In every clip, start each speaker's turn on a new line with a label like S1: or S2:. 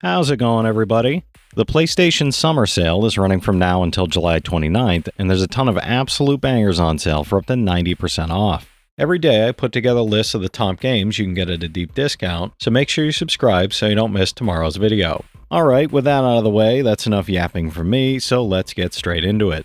S1: How's it going, everybody? The PlayStation Summer Sale is running from now until July 29th, and there's a ton of absolute bangers on sale for up to 90% off. Every day I put together lists of the top games you can get at a deep discount, so make sure you subscribe so you don't miss tomorrow's video. Alright, with that out of the way, that's enough yapping from me, so let's get straight into it.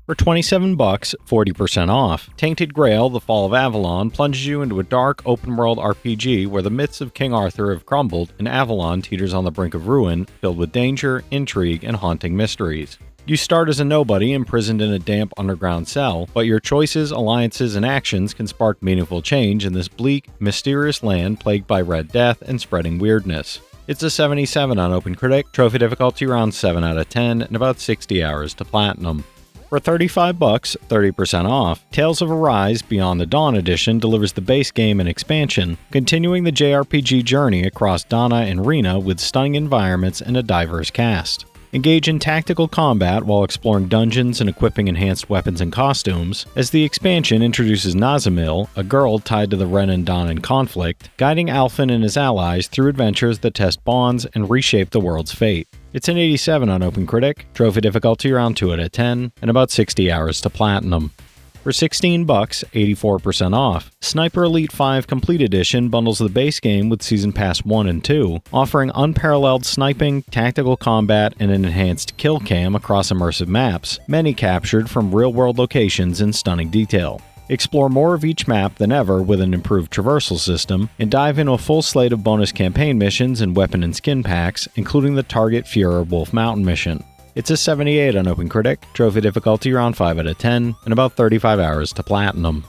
S1: For $27, 40% off, Tainted Grail, The Fall of Avalon plunges you into a dark, open-world RPG where the myths of King Arthur have crumbled and Avalon teeters on the brink of ruin, filled with danger, intrigue, and haunting mysteries. You start as a nobody imprisoned in a damp underground cell, but your choices, alliances, and actions can spark meaningful change in this bleak, mysterious land plagued by Red Death and spreading weirdness. It's a 77 on OpenCritic, trophy difficulty around 7 out of 10, and about 60 hours to platinum. For $35, 30% off, Tales of Arise Beyond the Dawn Edition delivers the base game and expansion, continuing the JRPG journey across Dana and Rena with stunning environments and a diverse cast. Engage in tactical combat while exploring dungeons and equipping enhanced weapons and costumes, as the expansion introduces Nazamil, a girl tied to the Ren and Danan conflict, guiding Alphen and his allies through adventures that test bonds and reshape the world's fate. It's an 87 on OpenCritic, trophy difficulty around 2 out of 10, and about 60 hours to platinum. For $16, 84% off, Sniper Elite 5 Complete Edition bundles the base game with Season Pass 1 and 2, offering unparalleled sniping, tactical combat, and an enhanced kill cam across immersive maps, many captured from real-world locations in stunning detail. Explore more of each map than ever with an improved traversal system, and dive into a full slate of bonus campaign missions and weapon and skin packs, including the Target Führer Wolf Mountain mission. It's a 78 on OpenCritic, trophy difficulty around 5 out of 10, and about 35 hours to platinum.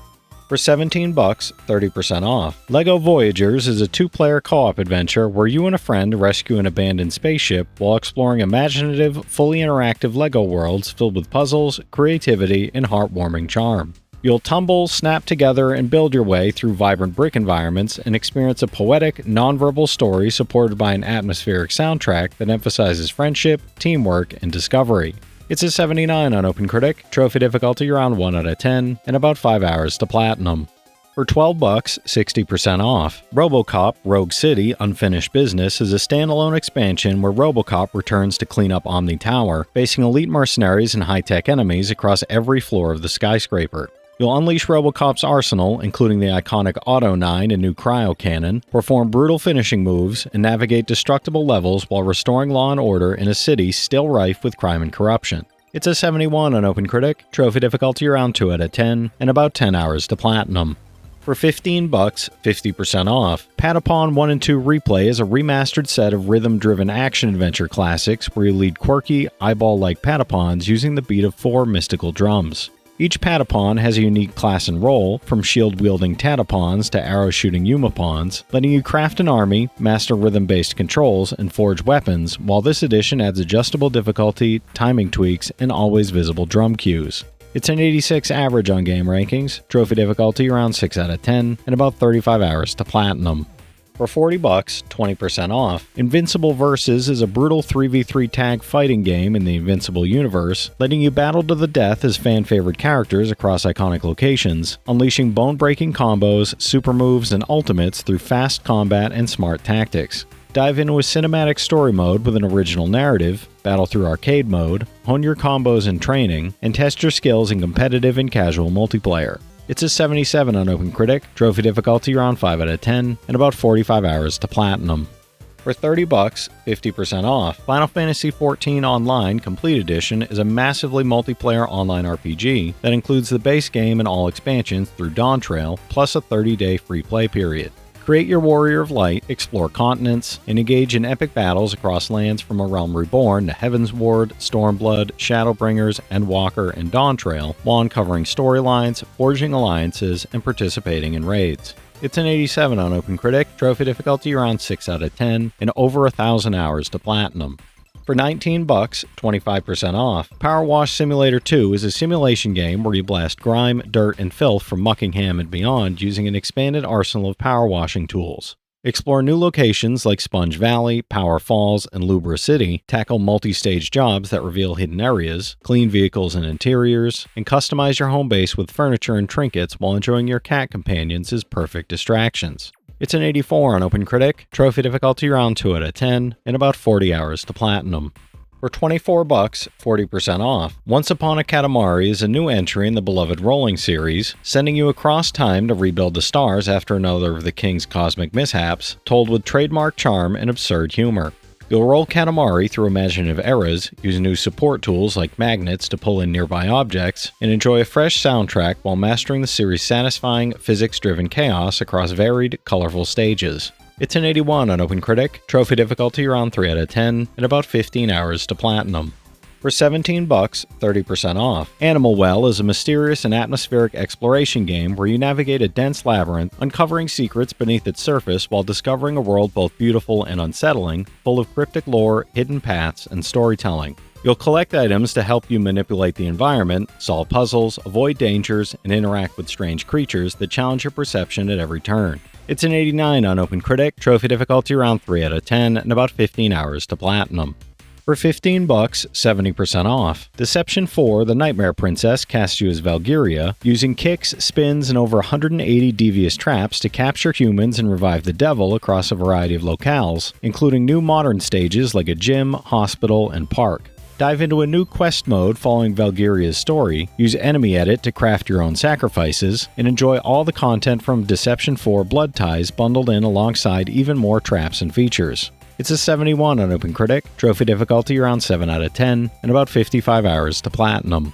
S1: For $17, 30% off, LEGO Voyagers is a two-player co-op adventure where you and a friend rescue an abandoned spaceship while exploring imaginative, fully interactive LEGO worlds filled with puzzles, creativity, and heartwarming charm. You'll tumble, snap together, and build your way through vibrant brick environments and experience a poetic, nonverbal story supported by an atmospheric soundtrack that emphasizes friendship, teamwork, and discovery. It's a 79 on OpenCritic, trophy difficulty around 1 out of 10, and about 5 hours to platinum. For $12, 60% off, RoboCop Rogue City Unfinished Business is a standalone expansion where RoboCop returns to clean up Omni Tower, facing elite mercenaries and high-tech enemies across every floor of the skyscraper. You'll unleash RoboCop's arsenal, including the iconic Auto 9 and new Cryo Cannon, perform brutal finishing moves, and navigate destructible levels while restoring law and order in a city still rife with crime and corruption. It's a 71 on OpenCritic, trophy difficulty around 2 out of 10, and about 10 hours to platinum. For $15, 50% off, Patapon 1 and 2 Replay is a remastered set of rhythm-driven action-adventure classics where you lead quirky, eyeball-like Patapons using the beat of 4 mystical drums. Each Patapon has a unique class and role, from shield-wielding Tatapons to arrow-shooting Umapons, letting you craft an army, master rhythm-based controls, and forge weapons, while this edition adds adjustable difficulty, timing tweaks, and always visible drum cues. It's an 86 average on game rankings, trophy difficulty around 6 out of 10, and about 35 hours to platinum. For $40, 20% off, Invincible Versus is a brutal 3v3 tag fighting game in the Invincible universe, letting you battle to the death as fan-favorite characters across iconic locations, unleashing bone-breaking combos, super moves, and ultimates through fast combat and smart tactics. Dive into a cinematic story mode with an original narrative, battle through arcade mode, hone your combos and training, and test your skills in competitive and casual multiplayer. It's a 77 on OpenCritic, trophy difficulty around 5 out of 10, and about 45 hours to platinum. For $30, 50% off, Final Fantasy XIV Online Complete Edition is a massively multiplayer online RPG that includes the base game and all expansions through Dawntrail, plus a 30-day free play period. Create your Warrior of Light, explore continents, and engage in epic battles across lands from A Realm Reborn to Heavensward, Stormblood, Shadowbringers, Endwalker, and Dawntrail, while uncovering storylines, forging alliances, and participating in raids. It's an 87 on OpenCritic, trophy difficulty around 6 out of 10, and over 1,000 hours to platinum. For $19, 25% off, PowerWash Simulator 2 is a simulation game where you blast grime, dirt, and filth from Muckingham and beyond using an expanded arsenal of power washing tools. Explore new locations like Sponge Valley, Power Falls, and Lubra City, tackle multi-stage jobs that reveal hidden areas, clean vehicles and interiors, and customize your home base with furniture and trinkets while enjoying your cat companions as perfect distractions. It's an 84 on OpenCritic, trophy difficulty around 2 out of 10, and about 40 hours to platinum. For $24, 40% off, Once Upon a Katamari is a new entry in the beloved rolling series, sending you across time to rebuild the stars after another of the king's cosmic mishaps, told with trademark charm and absurd humor. You'll roll Katamari through imaginative eras, use new support tools like magnets to pull in nearby objects, and enjoy a fresh soundtrack while mastering the series' satisfying, physics-driven chaos across varied, colorful stages. It's an 81 on OpenCritic, trophy difficulty around 3 out of 10, and about 15 hours to platinum. For $17, 30% off. Animal Well is a mysterious and atmospheric exploration game where you navigate a dense labyrinth, uncovering secrets beneath its surface while discovering a world both beautiful and unsettling, full of cryptic lore, hidden paths, and storytelling. You'll collect items to help you manipulate the environment, solve puzzles, avoid dangers, and interact with strange creatures that challenge your perception at every turn. It's an 89 on OpenCritic, trophy difficulty around 3 out of 10, and about 15 hours to platinum. For $15, 70% off. Deception 4, The Nightmare Princess casts you as Valkyria, using kicks, spins, and over 180 devious traps to capture humans and revive the devil across a variety of locales, including new modern stages like a gym, hospital, and park. Dive into a new quest mode following Valkyria's story, use Enemy Edit to craft your own sacrifices, and enjoy all the content from Deception 4 Blood Ties bundled in alongside even more traps and features. It's a 71 on OpenCritic, trophy difficulty around 7 out of 10, and about 55 hours to platinum.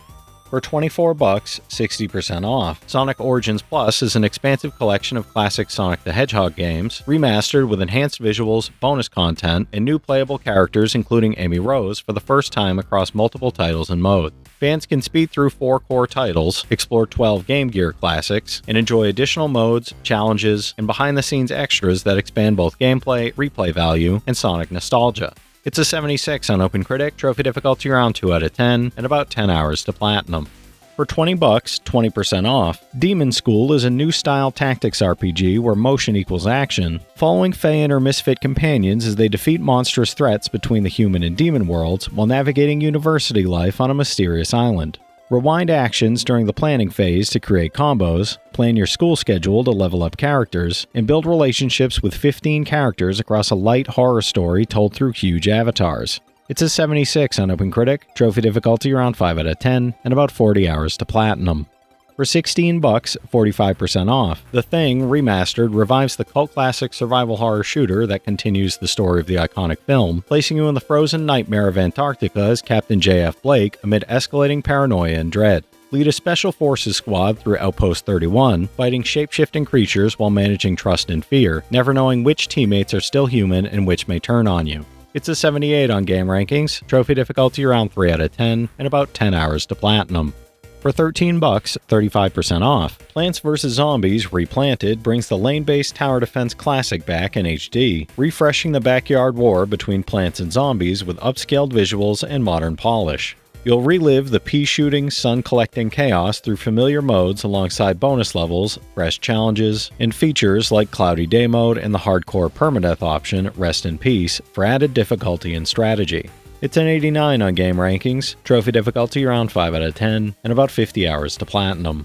S1: For $24, 60% off. Sonic Origins Plus is an expansive collection of classic Sonic the Hedgehog games, remastered with enhanced visuals, bonus content, and new playable characters including Amy Rose for the first time across multiple titles and modes. Fans can speed through 4 core titles, explore 12 Game Gear classics, and enjoy additional modes, challenges, and behind-the-scenes extras that expand both gameplay, replay value, and Sonic nostalgia. It's a 76 on OpenCritic, trophy difficulty around 2 out of 10, and about 10 hours to platinum. For $20, 20% off, Demonschool is a new style tactics RPG where motion equals action, following Fae and her misfit companions as they defeat monstrous threats between the human and demon worlds while navigating university life on a mysterious island. Rewind actions during the planning phase to create combos, plan your school schedule to level up characters, and build relationships with 15 characters across a light horror story told through huge avatars. It's a 76 on OpenCritic, trophy difficulty around 5 out of 10, and about 40 hours to platinum. For $16, 45% off. The Thing Remastered revives the cult classic survival horror shooter that continues the story of the iconic film, placing you in the frozen nightmare of Antarctica as Captain J.F. Blake amid escalating paranoia and dread. Lead a Special Forces squad through Outpost 31, fighting shape-shifting creatures while managing trust and fear, never knowing which teammates are still human and which may turn on you. It's a 78 on Game Rankings, trophy difficulty around 3 out of 10, and about 10 hours to platinum. For $13, 35% off. Plants vs. Zombies Replanted brings the lane-based tower defense classic back in HD, refreshing the backyard war between plants and zombies with upscaled visuals and modern polish. You'll relive the pea-shooting, sun-collecting chaos through familiar modes alongside bonus levels, fresh challenges, and features like Cloudy Day Mode and the hardcore permadeath option, Rest in Peace, for added difficulty and strategy. It's an 89 on Game Rankings, trophy difficulty around 5 out of 10, and about 50 hours to platinum.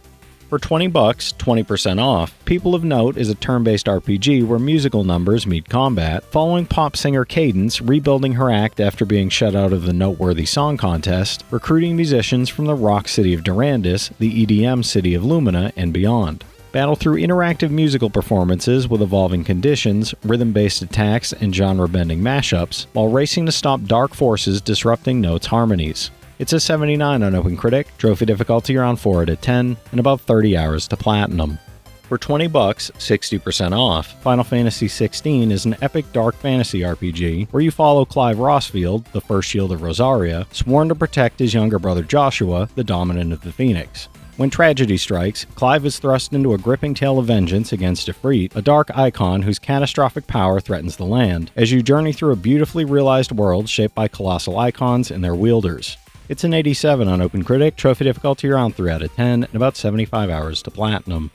S1: For $20, 20% off, People of Note is a turn-based RPG where musical numbers meet combat, following pop singer Cadence rebuilding her act after being shut out of the Noteworthy Song Contest, recruiting musicians from the rock city of Durandus, the EDM city of Lumina, and beyond. Battle through interactive musical performances with evolving conditions, rhythm-based attacks, and genre-bending mashups, while racing to stop dark forces disrupting Note's harmonies. It's a 79 on OpenCritic, trophy difficulty around 4 out of 10, and about 30 hours to platinum. For $20, 60% off, Final Fantasy XVI is an epic dark fantasy RPG where you follow Clive Rossfield, the first shield of Rosaria, sworn to protect his younger brother Joshua, the dominant of the Phoenix. When tragedy strikes, Clive is thrust into a gripping tale of vengeance against Ifrit, a dark icon whose catastrophic power threatens the land, as you journey through a beautifully realized world shaped by colossal icons and their wielders. It's an 87 on OpenCritic, trophy difficulty around 3 out of 10, and about 75 hours to platinum.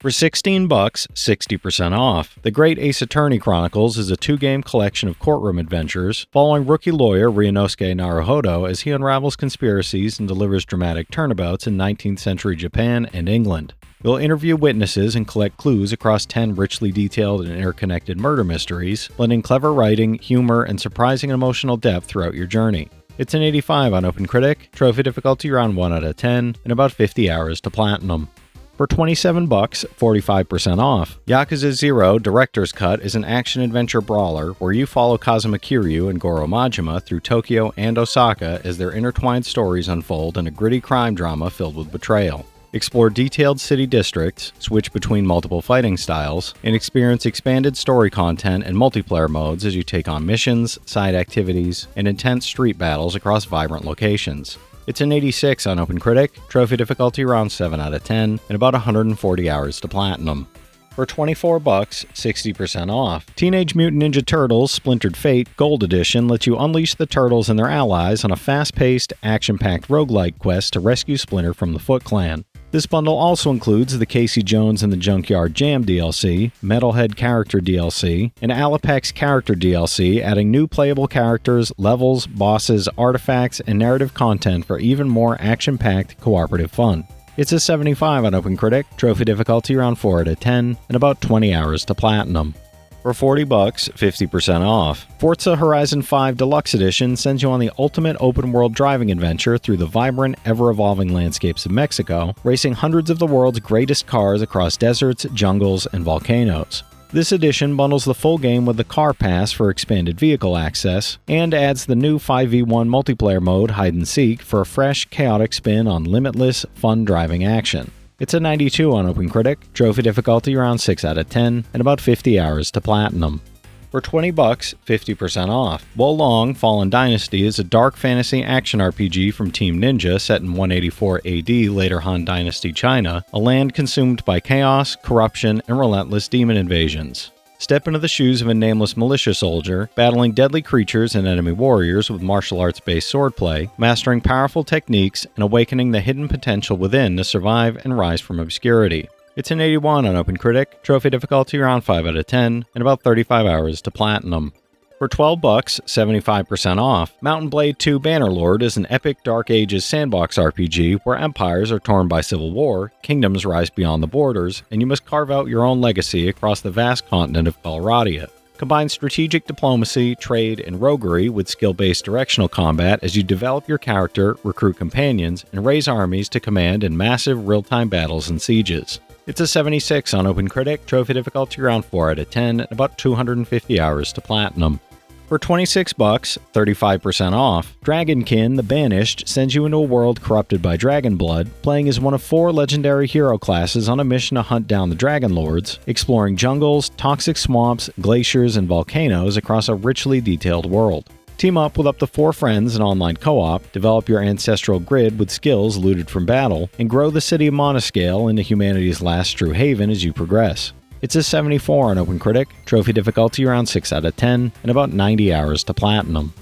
S1: For $16, 60% off. The Great Ace Attorney Chronicles is a 2-game collection of courtroom adventures, following rookie lawyer Ryunosuke Naruhodo as he unravels conspiracies and delivers dramatic turnabouts in 19th century Japan and England. You'll interview witnesses and collect clues across 10 richly detailed and interconnected murder mysteries, blending clever writing, humor, and surprising emotional depth throughout your journey. It's an 85 on OpenCritic, trophy difficulty around 1 out of 10, and about 50 hours to platinum. For $27, 45% off, Yakuza 0 Director's Cut is an action-adventure brawler where you follow Kazuma Kiryu and Goro Majima through Tokyo and Osaka as their intertwined stories unfold in a gritty crime drama filled with betrayal. Explore detailed city districts, switch between multiple fighting styles, and experience expanded story content and multiplayer modes as you take on missions, side activities, and intense street battles across vibrant locations. It's an 86 on OpenCritic, trophy difficulty around 7 out of 10, and about 140 hours to platinum. For $24, 60% off. Teenage Mutant Ninja Turtles Splintered Fate Gold Edition lets you unleash the Turtles and their allies on a fast-paced, action-packed roguelike quest to rescue Splinter from the Foot Clan. This bundle also includes the Casey Jones and the Junkyard Jam DLC, Metalhead Character DLC, and Alapex Character DLC, adding new playable characters, levels, bosses, artifacts, and narrative content for even more action-packed cooperative fun. It's a 75 on OpenCritic, trophy difficulty around 4 out of 10, and about 20 hours to platinum. For $40, 50% off. Forza Horizon 5 Deluxe Edition sends you on the ultimate open-world driving adventure through the vibrant, ever-evolving landscapes of Mexico, racing hundreds of the world's greatest cars across deserts, jungles, and volcanoes. This edition bundles the full game with the Car Pass for expanded vehicle access, and adds the new 5v1 multiplayer mode Hide and Seek for a fresh, chaotic spin on limitless, fun driving action. It's a 92 on OpenCritic, trophy difficulty around 6 out of 10, and about 50 hours to platinum. For $20, 50% off. Wolong Fallen Dynasty is a dark fantasy action RPG from Team Ninja set in 184 AD later Han Dynasty China, a land consumed by chaos, corruption, and relentless demon invasions. Step into the shoes of a nameless militia soldier, battling deadly creatures and enemy warriors with martial arts-based swordplay, mastering powerful techniques, and awakening the hidden potential within to survive and rise from obscurity. It's an 81 on OpenCritic, trophy difficulty around 5 out of 10, and about 35 hours to platinum. For $12, 75% off, Mountain Blade 2 Bannerlord is an epic Dark Ages sandbox RPG where empires are torn by civil war, kingdoms rise beyond the borders, and you must carve out your own legacy across the vast continent of Belradia. Combine strategic diplomacy, trade, and roguery with skill-based directional combat as you develop your character, recruit companions, and raise armies to command in massive real-time battles and sieges. It's a 76 on OpenCritic, trophy difficulty around 4 out of 10, and about 250 hours to platinum. For $26, 35% off, Dragonkin The Banished sends you into a world corrupted by dragon blood, playing as one of 4 legendary hero classes on a mission to hunt down the Dragonlords, exploring jungles, toxic swamps, glaciers, and volcanoes across a richly detailed world. Team up with up to 4 friends in online co-op, develop your ancestral grid with skills looted from battle, and grow the city of Monoscale into humanity's last true haven as you progress. It's a 74 on OpenCritic, trophy difficulty around 6 out of 10, and about 90 hours to platinum.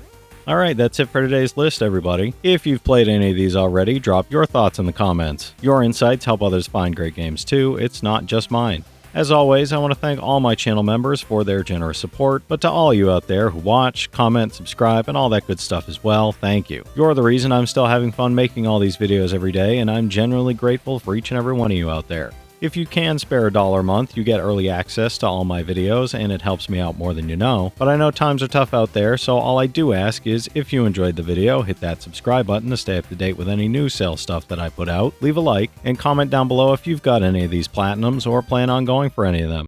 S1: Alright, that's it for today's list, everybody. If you've played any of these already, drop your thoughts in the comments. Your insights help others find great games too, it's not just mine. As always, I want to thank all my channel members for their generous support, but to all you out there who watch, comment, subscribe, and all that good stuff as well, thank you. You're the reason I'm still having fun making all these videos every day, and I'm genuinely grateful for each and every one of you out there. If you can spare $1 a month, you get early access to all my videos, and it helps me out more than you know. But I know times are tough out there, so all I do ask is, if you enjoyed the video, hit that subscribe button to stay up to date with any new sale stuff that I put out, leave a like, and comment down below if you've got any of these platinums or plan on going for any of them.